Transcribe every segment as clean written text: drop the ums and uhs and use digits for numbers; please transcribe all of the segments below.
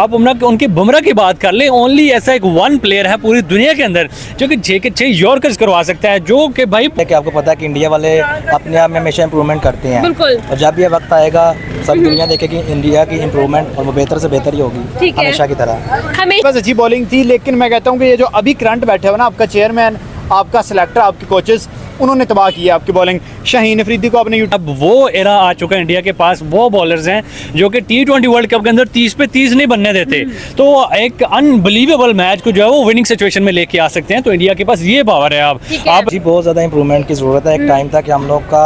आप उनके बुमराह की बात कर लें, ओनली ऐसा एक वन प्लेयर है पूरी दुनिया के अंदर जो कि 6 के 6 यॉर्कर्स करवा सकता है, जो कि भाई कि आपको पता है कि इंडिया वाले अपने आप में हमेशा इंप्रूवमेंट करते हैं। बिल्कुल। और जब ये वक्त आएगा सब दुनिया देखेगी इंडिया की इंप्रूवमेंट और वो बेहतर से बेहतर ही होगी, ठीक है। हमेशा की तरह। हमें बस अच्छी बॉलिंग थी, लेकिन मैं कहता हूँ कि ये जो अभी करंट बैठे हो ना, आपका चेयरमैन, आपका सिलेक्टर, आपके कोचेस, उन्होंने तबाह किया आपकी बॉलिंग। शाहीन अफरीदी को आपने अब वो एरा आ चुका है इंडिया के पास, वो बॉलर्स हैं जो कि T20 वर्ल्ड कप के अंदर 30 पे 30 नहीं बनने देते, तो एक अनबिलीवेबल मैच को जो है वो विनिंग सिचुएशन में लेके आ सकते हैं। तो इंडिया के पास ये पावर है। आप जी बहुत ज़्यादा इंप्रूवमेंट की ज़रूरत है। एक टाइम था कि हम लोग का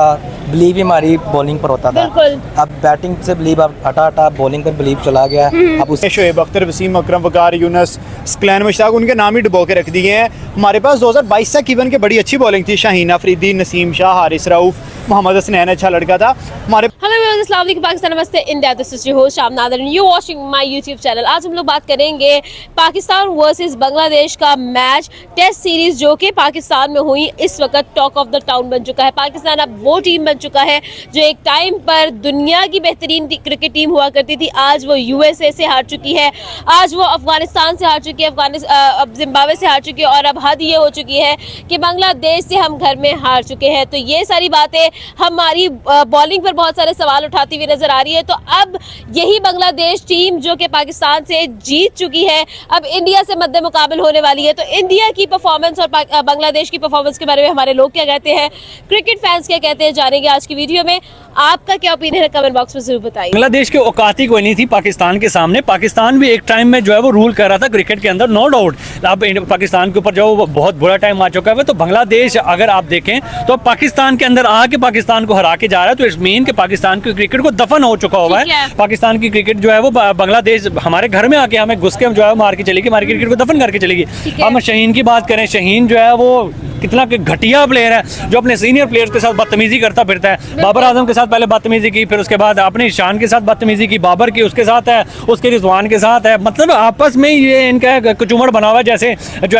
बिलीव ही हमारी बॉलिंग पर होता था, बिल्कुल। अब बैटिंग से बिलीव अब हटा बॉलिंग पर बिलीव चला गया। अब उस शोएब अख्तर, वसीम अकरम, वकार यूनुस, स्कलैन मुश्ताक, उनके नाम ही डुबो के रख दिए हैं। हमारे पास 2022 तक इवन के बड़ी अच्छी बॉलिंग थी। शाहीन अफरीदी, नसीम शाह, हारिस रऊफ, मोहम्मद हसनैन अच्छा लड़का था हमारे। हेलो व्यूअर्स, अस्सलाम वालेकुम, पाकिस्तान, नमस्ते, India, this is your host Sham Nadar, you watching my YouTube channel. आज हम लोग बात करेंगे पाकिस्तान वर्सेस बांग्लादेश का मैच, टेस्ट सीरीज जो कि पाकिस्तान में हुई। इस वक्त टॉक ऑफ द टाउन बन चुका है पाकिस्तान। अब वो टीम बन चुका है जो एक टाइम पर दुनिया की बेहतरीन क्रिकेट टीम हुआ करती थी। आज वो यूएसए से हार चुकी है, आज वो अफगानिस्तान से हार चुकी है, अब जिम्बाब्वे से हार चुकी है, और अब हद ये हो चुकी है कि बांग्लादेश से हम घर में हार चुके हैं। तो ये सारी बातें हमारी बॉलिंग पर बहुत सारे सवाल उठाती हुई नजर आ रही है। तो अब यही बांग्लादेश टीम जो कि पाकिस्तान से जीत चुकी है, अब इंडिया से मद्दे मुकाबल होने वाली है। तो इंडिया की परफॉर्मेंस और बांग्लादेश की परफॉर्मेंस के बारे में हमारे लोग क्या कहते हैं, क्रिकेट फैंस क्या कहते हैं, जानेंगे आज की वीडियो में। आपका क्या ओपिनियन है, कमेंट बॉक्स में जरूर बताइए। बांग्लादेश की औकात ही कोई नहीं थी पाकिस्तान के सामने। पाकिस्तान भी एक टाइम में जो है वो रूल कर रहा था क्रिकेट के अंदर, नो डाउट। अब पाकिस्तान के ऊपर जो बहुत बुरा टाइम आ चुका है। तो बांग्लादेश अगर आप देखें तो पाकिस्तान के अंदर आके पाकिस्तान को हरा के जा रहा है, तो इट्स मीन कि पाकिस्तान की क्रिकेट को दफन हो चुका हुआ है। पाकिस्तान की क्रिकेट जो है वो बांग्लादेश हमारे घर में आके हमें घुस के जो है मार के चलेगी, हमारी क्रिकेट को दफन करके चलेगी। हम शाहीन की बात करें, शाहीन जो है वो कितना घटिया प्लेयर है जो अपने सीनियर प्लेयर्स के साथ बदतमीजी करता फिरता है। बाबर आजम के साथ पहले बदतमीजी की, फिर उसके बाद अपने ईशान के साथ बदतमीजी की, बाबर की उसके साथ है, उसके रिजवान के साथ है। मतलब आपस में ये इनका कचूमड़ बना हुआ है,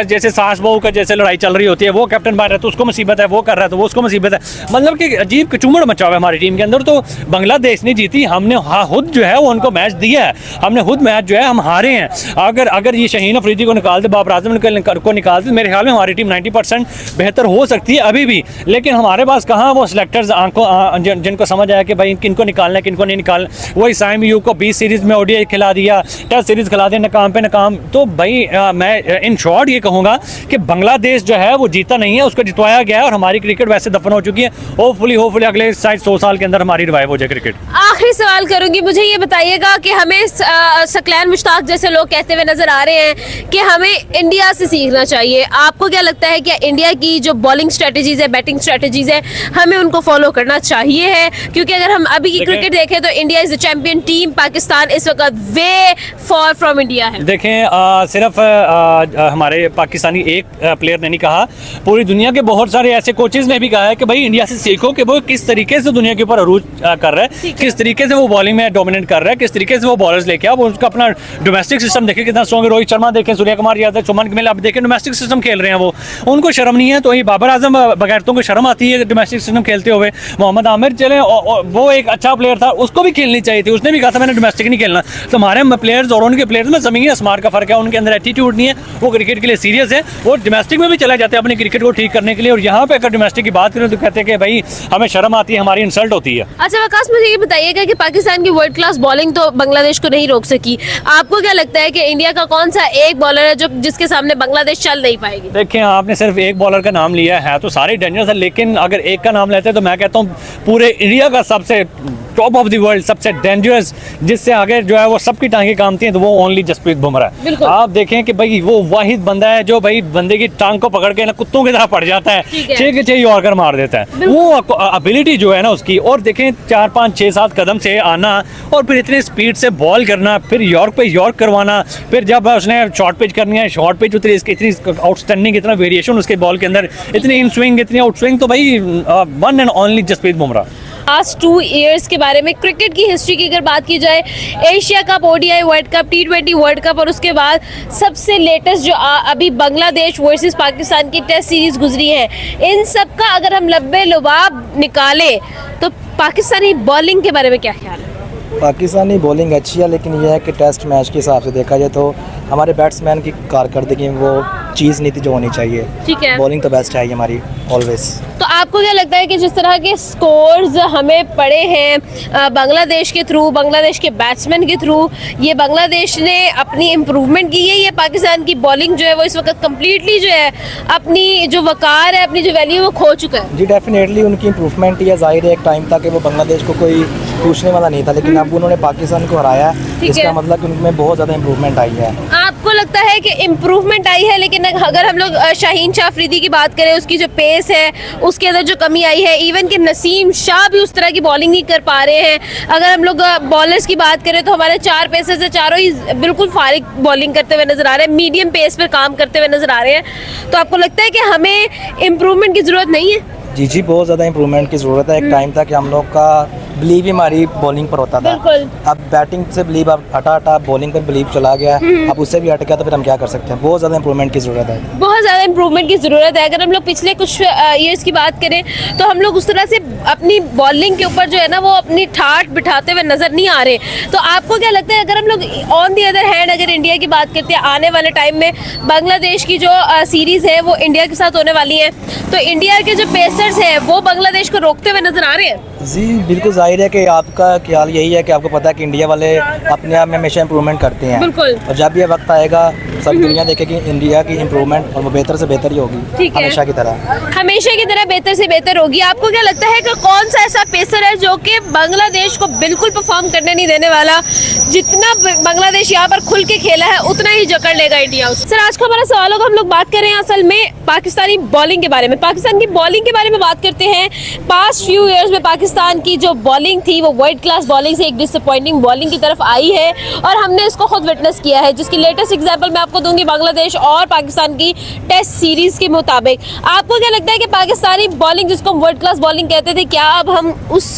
जैसे सास बहू का जैसे लड़ाई चल रही होती है। वो कैप्टन बन रहा है तो उसको मुसीबत है, वो कर रहा है तो वो उसको मुसीबत है। मतलब कि अजीब कचूमड़ मचा हुआ है हमारी टीम के अंदर। तो बांग्लादेश ने जीती, हमने खुद जो है वो उनको मैच दिया है, हमने खुद मैच जो है हम हारे हैं। अगर ये शाहीन अफरीदी को निकाल दे, बाबर आजम को निकाल दे, मेरे ख्याल में हमारी टीम 90% बेहतर हो सकती है अभी भी। लेकिन हमारे पास कहाँ वो सिलेक्टर्स जिनको समझ आया कि भाई किनको निकालना है किनको नहीं निकालना। वही साइम यू को 20 सीरीज में ओडीआई खिला दिया, टेस्ट सीरीज खिला दिया, नाकाम पे नाकाम। तो भाई मैं इन शॉर्ट ये कहूँगा कि बांग्लादेश जो है वो जीता नहीं है, उसको जितवाया गया है और हमारी क्रिकेट वैसे दफन हो चुकी है। होपफुली अगले 100 साल के अंदर हमारी रिवाइव हो जाए क्रिकेट। आखिरी सवाल करूंगी, मुझे ये बताइएगा कि हमें सकलैन मुश्ताक जैसे लोग कहते हुए नजर आ रहे हैं कि हमें इंडिया से सीखना चाहिए। आपको क्या लगता है कि इंडिया की जो बॉलिंग स्ट्रेटजीज है, बैटिंग स्ट्रेटजीज है, हमें उनको फॉलो करना चाहिए है? क्योंकि अगर हम अभी की क्रिकेट देखें तो India is the champion team, Pakistan इस वक्त वे फॉर फ्रॉम इंडिया है। देखें सिर्फ हमारे पाकिस्तानी एक प्लेयर ने नहीं कहा, पूरी दुनिया के बहुत सारे ऐसे कोचेज ने भी कहा है कि भाई इंडिया से सीखो कि वो किस तरीके से दुनिया के ऊपर अरूज कर रहा है, किस तरीके से वो बॉलिंग में डोमिनेट कर रहा है, किस तरीके से वो बॉलर्स लेके आओ, उसका अपना डोमेस्टिक सिस्टम देखें कितना स्ट्रॉन्ग है। रोहित शर्मा देखें, सूर्य कुमार यादव, सुमन गिल, अब देखें डोमेस्टिक सिस्टम खेल रहे हैं वो, उनको शर्म नहीं है। तो ये बाबर आजम बगैरतों को शर्म आती है डोमेस्टिक सिस्टम खेलते हुए। मोहम्मद आमिर चले, वो एक अच्छा प्लेयर था, उसको भी खेलनी चाहिए थी, उसने भी कहा था मैंने डोमेस्टिक नहीं खेलना। तो हमारे प्लेयर्स और उनके प्लेयर्स में ज़मीन आसमान का फर्क है, उनके अंदर एटीट्यूड नहीं है, वो क्रिकेट के लिए सीरियस है, वो डोमेस्टिक में भी चले जाते हैं अपनी क्रिकेट को ठीक करने के लिए। और यहाँ पे अगर डोमेस्टिक की बात करें तो कहते हैं कि भाई हमें शर्म आती है, हमारी इंसल्ट होती है। अच्छा वकास, मुझे ये बताइएगा कि पाकिस्तान की वर्ल्ड क्लास बॉलिंग तो बांग्लादेश को नहीं रोक सकी। आपको क्या लगता है कि इंडिया का कौन सा एक बॉलर है जो जिसके सामने बांग्लादेश चल नहीं पाएगी? देखिए आपने सिर्फ एक बॉलर का नाम लिया है तो सारे डेंजरस है, लेकिन अगर एक का नाम लेते हैं तो मैं कहता हूँ पूरे इंडिया का सबसे टॉप ऑफ द वर्ल्ड, सबसे डेंजरस, जिससे आगे जो है वो सबकी टांगें कामती हैं, तो वो ओनली जसप्रीत बुमराह है। आप देखें कि भाई वो वाहिद बंदा है जो भाई बंदे की टांग को पकड़ के ना कुत्तों की तरह पड़ जाता है, 6 के 6 यॉर्कर मार देता है। वो एबिलिटी जो है ना उसकी, और देखें 4, 5, 6, 7 कदम से आना और फिर इतने स्पीड से बॉल करना, फिर यॉर्क पे यॉर्क करवाना, फिर जब उसने शॉर्ट पिच करनी है शॉर्ट पिच, इतनी आउटस्टैंडिंग, इतना वेरिएशन उसके बॉल के अंदर, इतनी इन स्विंग, इतनी आउट स्विंग। तो भाई one and only Jasprit Bumrah. Last 2 years के बारे में क्रिकेट की हिस्ट्री की अगर बात की जाए, Asia cup, ODI world cup, T20 world cup, और उसके बाद सबसे लेटेस्ट जो अभी बांग्लादेश वर्सेस पाकिस्तान की टेस्ट सीरीज गुजरी है, इन सब का अगर हम लब्बे लुबाब निकालें तो पाकिस्तानी बॉलिंग के बारे में क्या ख्याल है? पाकिस्तानी बॉलिंग अच्छी है, लेकिन यह है कि टेस्ट मैच के हिसाब से देखा जाए तो हमारे बैट्समैन की कारकर्दगी में वो चीज़ नहीं थी जो होनी चाहिए। ठीक है। बॉलिंग तो बेस्ट है हमारी ऑलवेज। तो आपको क्या लगता है कि जिस तरह के स्कोर्स हमें पड़े हैं बांग्लादेश के थ्रू, बांग्लादेश के बैट्समैन के थ्रू, ये बांग्लादेश ने अपनी इम्प्रूवमेंट की है, ये पाकिस्तान की बॉलिंग जो है वो इस वक्त कम्प्लीटली जो है अपनी जो वकार है, अपनी जो वैल्यू वो खो चुका है? जी डेफिनेटली उनकी इम्प्रूवमेंट ही है। जाहिर है एक टाइम था कि वो बांग्लादेश को कोई पूछने वाला नहीं था, लेकिन अब उन्होंने पाकिस्तान को हराया है। ठीक इसका है। मतलब कि उनमें बहुत ज़्यादा इम्प्रूवमेंट आई है। आपको लगता है कि इम्प्रूवमेंट आई है, लेकिन अगर हम लोग शाहीन शाह अफरीदी की बात करें, उसकी जो पेस है उसके अंदर जो कमी आई है, इवन कि नसीम शाह भी उस तरह की बॉलिंग नहीं कर पा रहे हैं। अगर हम लोग बॉलर्स की बात करें तो हमारे 4 पेसर्स है, चारों ही बिल्कुल फारिग बॉलिंग करते हुए नजर आ रहे हैं, मीडियम पेस पर काम करते हुए नजर आ रहे हैं। तो आपको लगता है कि हमें इम्प्रूवमेंट की ज़रूरत नहीं है? जी बहुत ज़्यादा इम्प्रूवमेंट की ज़रूरत है। एक टाइम था कि हम लोग का बिलीव ही हमारी बॉलिंग पर होता था। बिल्कुल। अब बैटिंग से बिलीव अब हटा बॉलिंग पर बिलीव चला गया, अब उससे भी हट गया, तो फिर हम क्या कर सकते हैं। बहुत ज़्यादा इम्प्रूवमेंट की ज़रूरत है। बहुत ज़्यादा इम्प्रूवमेंट की ज़रूरत है। अगर हम लोग पिछले कुछ ईयर्स की बात करें तो हम लोग उस तरह से अपनी बॉलिंग के ऊपर जो है ना वो अपनी ठाठ बिठाते हुए नज़र नहीं आ रहे। तो आपको क्या लगता है, अगर हम लोग ऑन दी अदर हैंड अगर इंडिया की बात करते हैं, आने वाले टाइम में बांग्लादेश की जो सीरीज़ है वो इंडिया के साथ होने वाली है, तो इंडिया के जो पेसर्स हैं वो बांग्लादेश को रोकते हुए नज़र आ रहे हैं? जी बिल्कुल जाहिर है कि आपका ख्याल यही है कि आपको पता है कि इंडिया वाले अपने आप में हमेशा इम्प्रूवमेंट करते हैं। बिल्कुल। और जब ये वक्त आएगा सब दुनिया देखेगी इंडिया की इम्प्रूवमेंट, और वो बेहतर से बेहतर ही होगी। ठीक है। हमेशा की तरह। हमेशा की तरह बेहतर से बेहतर होगी। आपको क्या लगता है कि कौन सा ऐसा पेसर है जो कि बांग्लादेश को बिल्कुल परफॉर्म करने नहीं देने वाला? जितना बांग्लादेश यहाँ पर खुल के खेला है उतना ही जकड़ लेगा इंडिया उसे। सर आज का हमारा सवाल होगा, हम लोग बात कर रहे हैं असल में पाकिस्तानी बॉलिंग के बारे में। पाकिस्तान की बॉलिंग के बारे में बात करते हैं। पास्ट फ्यू ईयर्स में पाकिस्तान की जो बॉलिंग थी वो वर्ल्ड क्लास बॉलिंग से एक डिसअपॉइंटिंग बॉलिंग की तरफ आई है, और हमने इसको खुद विटनेस किया है, जिसकी लेटेस्ट एग्जांपल मैं आपको दूंगी बांग्लादेश और पाकिस्तान की टेस्ट सीरीज के मुताबिक। आपको क्या लगता है कि पाकिस्तानी बॉलिंग जिसको हम वर्ल्ड क्लास बॉलिंग कहते थे, क्या अब हम उस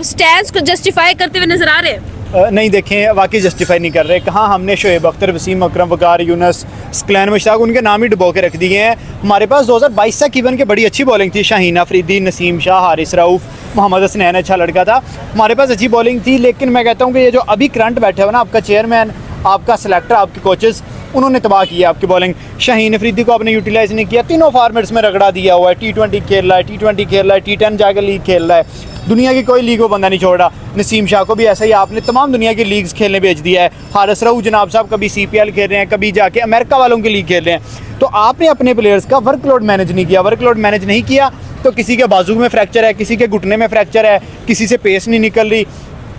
स्टैंड को जस्टिफाई करते हुए नजर आ रहे हैं? नहीं देखें, वाकई जस्टिफाई नहीं कर रहे। कहाँ हमने शोएब अख्तर, वसीम अकरम, वकार यूनुस, स्कलैन मुश्ताक उनके नाम ही डुबो के रख दिए हैं। हमारे पास 2022 तक इवन के बड़ी अच्छी बॉलिंग थी। शाहीन अफरीदी, नसीम शाह, हारिस रऊफ़, मोहम्मद हसनैन अच्छा लड़का था, हमारे पास अच्छी बॉलिंग थी। लेकिन मैं कहता हूँ कि ये जो अभी करंट बैठे हो ना, आपका चेयरमैन, आपका सेलेक्टर, आपके कोचेस, उन्होंने तबाह किया आपकी बॉलिंग। शाहीन अफरीदी को आपने यूटिलाइज़ नहीं किया, तीनों फॉर्मेट्स में रगड़ा दिया हुआ है। T20 खेल रहा है, T20 खेल रहा है, T10 जाकर लीग खेल रहा है, दुनिया की कोई लीग वो बंदा नहीं छोड़ रहा। नसीम शाह को भी ऐसा ही आपने तमाम दुनिया की लीग्स खेलने भेज दिया है। हारिस रऊफ़ जनाब साहब कभी CPL खेल रहे हैं, कभी जाके अमेरिका वालों की लीग खेल रहे हैं। तो आपने अपने प्लेयर्स का वर्कलोड मैनेज नहीं किया। वर्कलोड मैनेज नहीं किया तो किसी के बाजू में फ्रैक्चर है, किसी के घुटने में फ्रैक्चर है, किसी से पेस नहीं निकल रही।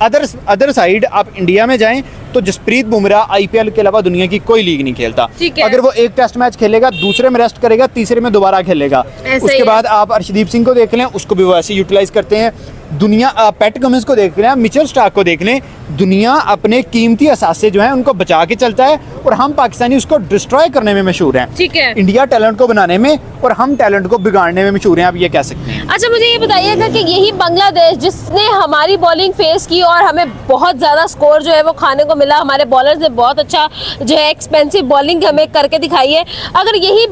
अदर साइड आप इंडिया में जाएं तो जसप्रीत बुमराह IPL के अलावा दुनिया की कोई लीग नहीं खेलता। अगर वो एक टेस्ट मैच खेलेगा, दूसरे में रेस्ट करेगा, तीसरे में दोबारा खेलेगा। उसके बाद आप अर्शदीप सिंह को देख लें, उसको भी वो ऐसे यूटिलाइज करते हैं। दुनिया पैट कमिंस को देख लें, मिचेल स्टार्क को देख लें, दुनिया अपने कीमती असासे जो हैं उनको बचा के चलता है, और हम पाकिस्तानी उसको डिस्ट्रॉय करने में मशहूर हैं। ठीक है। इंडिया टैलेंट को बनाने में और हम टैलेंट को बिगाड़ने में मशहूर हैं, आप ये कह सकते हैं। अच्छा मुझे ये बताइएगा कि यही बांग्लादेश जिसने हमारी बॉलिंग फेस की और हमें बहुत ज़्यादा स्कोर जो है वो खाने को मिला, हमारे बॉलर्स ने बहुत अच्छा जो है एक्सपेंसिव बॉलिंग हमें करके दिखाई है, अगर यही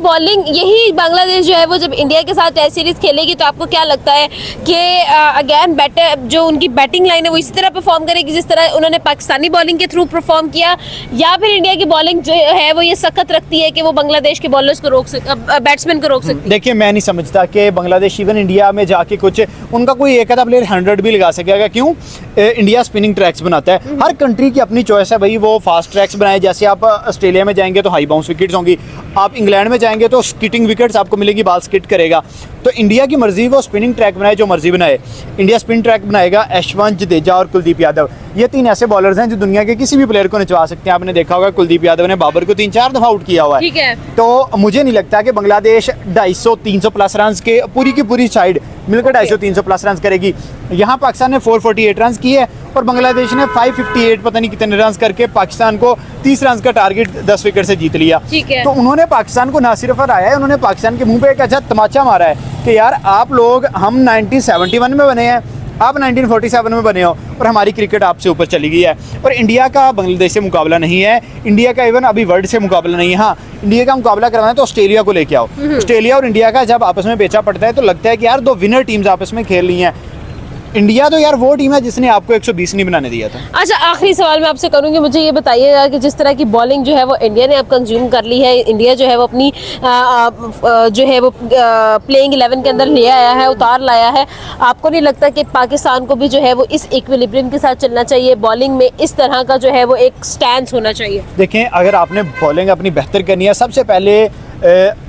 बांग्लादेश जो है वो जब इंडिया के साथ टेस्ट सीरीज खेलेगी तो आपको क्या लगता है कि अगेन बैटर जो उनकी बैटिंग लाइन है वो इसी तरह परफॉर्म करेगी जिस तरह उन्होंने पाकिस्तानी बॉलिंग के थ्रू परफॉर्म किया, या फिर इंडिया की बॉलिंग जो है वो ये सख्त रखती है कि वो बांग्लादेश के बॉलर्स को बैट्समैन को रोक सकती है? देखिए मैं नहीं समझता कि बांग्लादेश इवन इंडिया में जाके कुछ उनका कोई एक आधा प्लेयर 100 भी लगा सकेगा। क्यों? इंडिया स्पिनिंग ट्रैक्स बनाता है, हर कंट्री की अपनी चॉइस है भाई। वो फास्ट ट्रैक्स बनाए, जैसे आप ऑस्ट्रेलिया में जाएंगे तो हाई बाउंस विकेट्स होंगी, आप इंग्लैंड में जाएंगे तो स्किटिंग विकेट्स आपको मिलेगी, बॉल स्किट करेगा। तो इंडिया की मर्जी, वो स्पिनिंग ट्रैक बनाए जो मर्जी बनाए। इंडिया स्पिन ट्रैक बनाएगा, यशवंत जडेजा और कुलदीप यादव, ये 3 ऐसे बॉलर्स हैं जो दुनिया के किसी भी प्लेयर को नचवा सकते हैं। आपने देखा होगा कुलदीप यादव ने बाबर को 3-4 दफा आउट किया हुआ है। ठीक है। तो मुझे नहीं लगता कि बांग्लादेश 250-300 प्लस रन के पूरी की पूरी साइड मिलकर 250-300 प्लस रन करेगी। यहाँ पाकिस्तान ने 448 रन किए और बांग्लादेश ने 558 पता नहीं कितने रन करके पाकिस्तान को 30 रन का टारगेट 10 विकेट से जीत लिया। ठीक है। तो उन्होंने पाकिस्तान को ना सिर्फ हराया है, उन्होंने पाकिस्तान के मुंह पे एक अच्छा तमाचा मारा है कि यार आप लोग, हम 1971 में बने हैं, आप 1947 में बने हो और हमारी क्रिकेट आपसे ऊपर चली गई है। और इंडिया का बांग्लादेश से मुकाबला नहीं है, इंडिया का इवन अभी वर्ल्ड से मुकाबला नहीं है। हाँ, इंडिया का मुकाबला करवाना है तो ऑस्ट्रेलिया को लेके आओ। ऑस्ट्रेलिया और इंडिया का जब आपस में बेचा पड़ता है तो लगता है कि यार 2 विनर टीम्स आपस में खेल रही हैं। इंडिया तो यार वो टीम है जिसने आपको 120 नहीं बनाने दिया था। अच्छा, आखिरी सवाल मैं आपसे करूंगी, मुझे ये बताइएगा कि जिस तरह की बॉलिंग जो है वो इंडिया ने अब कंज्यूम कर ली है, इंडिया जो है वो अपनी जो है वो प्लेइंग 11 के अंदर ले आया है, उतार लाया है, आपको नहीं लगता कि पाकिस्तान को भी जो है वो इस इक्विलिब्रियम के साथ चलना चाहिए, बॉलिंग में इस तरह का जो है वो एक स्टैंड होना चाहिए? देखें, अगर आपने बॉलिंग अपनी बेहतर करनी है, सबसे पहले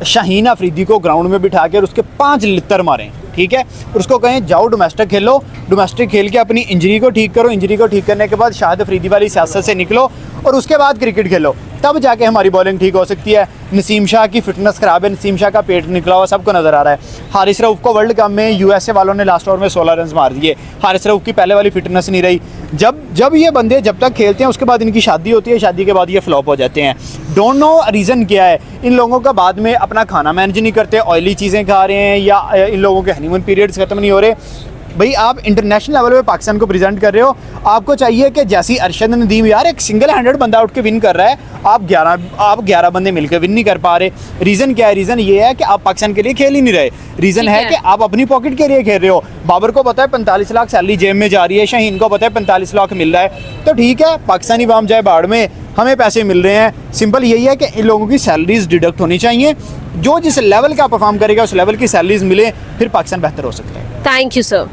शाहीन अफरीदी को ग्राउंड में बिठा के और उसके 5 लित्तर मारें, ठीक है, और उसको कहें जाओ डोमेस्टिक खेलो, डोमेस्टिक खेल के अपनी इंजरी को ठीक करो, इंजरी को ठीक करने के बाद शाहिद अफरीदी वाली सियासत से निकलो और उसके बाद क्रिकेट खेलो, तब जाके हमारी बॉलिंग ठीक हो सकती है। नसीम शाह की फिटनेस ख़राब है, नसीम शाह का पेट निकला हुआ सबको नज़र आ रहा है। हारिस रऊफ़ को वर्ल्ड कप में यूएसए वालों ने लास्ट ओवर में 16 रन मार दिए, हारिस रऊफ़ की पहले वाली फिटनेस नहीं रही। जब ये बंदे जब तक खेलते हैं उसके बाद इनकी शादी होती है, शादी के बाद ये फ्लॉप हो जाते हैं। डोंट नो रीज़न क्या है, इन लोगों का बाद में अपना खाना मैनेज नहीं करते, ऑयली चीज़ें खा रहे हैं, या इन लोगों के हनीमून पीरियड्स ख़त्म नहीं हो रहे। भाई आप इंटरनेशनल लेवल पे पाकिस्तान को प्रेजेंट कर रहे हो, आपको चाहिए कि जैसी अरशद नदीम यार एक सिंगल हैंडेड बंदा उठ के विन कर रहा है, आप 11 बंदे मिलकर विन नहीं कर पा रहे। रीज़न क्या है? रीज़न ये है कि आप पाकिस्तान के लिए खेल ही नहीं रहे। रीज़न है कि आप अपनी पॉकेट के लिए खेल रहे हो। बाबर को पता है 45 लाख सैलरी जेब में जा रही है, शाहीन को पता है 45 लाख मिल रहा है, तो ठीक है पाकिस्तानी वाम जाए बाढ़ में, हमें पैसे मिल रहे हैं। सिंपल यही है कि इन लोगों की सैलरीज डिडक्ट होनी चाहिए, जो जिस लेवल का परफॉर्म करेगा उस लेवल की सैलरीज मिले, फिर पाकिस्तान बेहतर हो सकता है। Thank you sir.